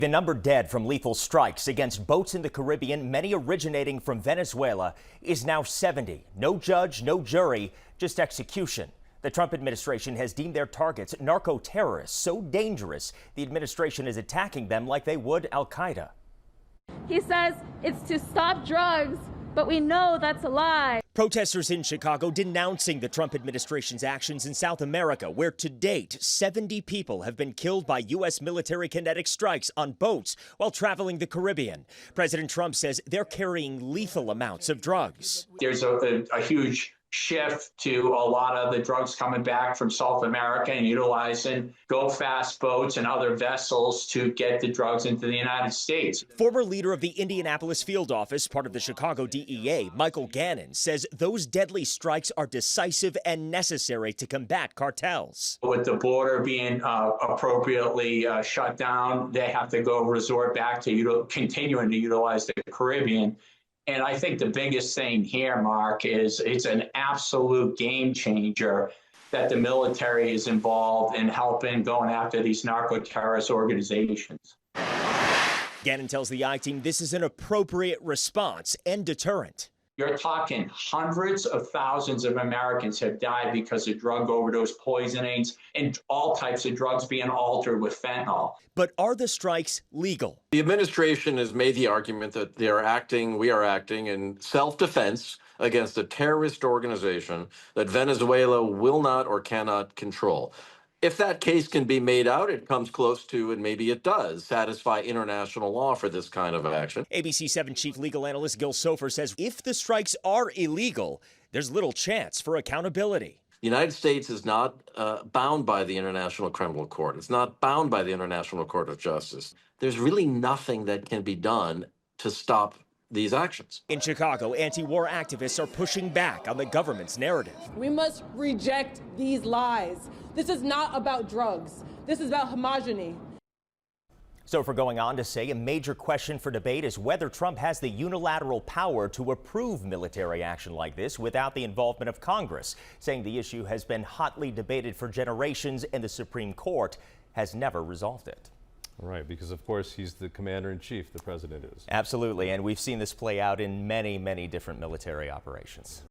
The number dead from lethal strikes against boats in the Caribbean, many originating from Venezuela, is now 70. No judge, no jury, just execution. The Trump administration has deemed their targets narco-terrorists so dangerous, the administration is attacking them like they would al-Qaeda. He says it's to stop drugs, but we know that's a lie. Protesters in Chicago denouncing the Trump administration's actions in South America, where to date 70 people have been killed by U.S. military kinetic strikes on boats while traveling the Caribbean. President Trump says they're carrying lethal amounts of drugs. There's a huge shift to a lot of the drugs coming back from South America and utilizing go-fast boats and other vessels to get the drugs into the United States. Former leader of the Indianapolis field office, part of the Chicago DEA, Michael Gannon, says those deadly strikes are decisive and necessary to combat cartels. With the border being appropriately shut down, they have to resort back to continuing to utilize the Caribbean. And I think the biggest thing here, Mark, is it's an absolute game changer that the military is involved in helping going after these narco-terrorist organizations. Gannon tells the I-Team this is an appropriate response and deterrent. You're talking hundreds of thousands of Americans have died because of drug overdose poisonings and all types of drugs being altered with fentanyl. But are the strikes legal? The administration has made the argument that we are acting in self-defense against a terrorist organization that Venezuela will not or cannot control. If that case can be made out, it comes close to, and maybe it does, satisfy international law for this kind of action. ABC7 chief legal analyst Gil Sofer says if the strikes are illegal, there's little chance for accountability. The United States is not bound by the International Criminal Court. It's not bound by the International Court of Justice. There's really nothing that can be done to stop these actions. In Chicago, anti-war activists are pushing back on the government's narrative. We must reject these lies. This is not about drugs. This is about homogeny. Sofer going on to say a major question for debate is whether Trump has the unilateral power to approve military action like this without the involvement of Congress, saying the issue has been hotly debated for generations and the Supreme Court has never resolved it. Right, because of course he's the commander-in-chief, the president is. Absolutely, and we've seen this play out in many, many different military operations.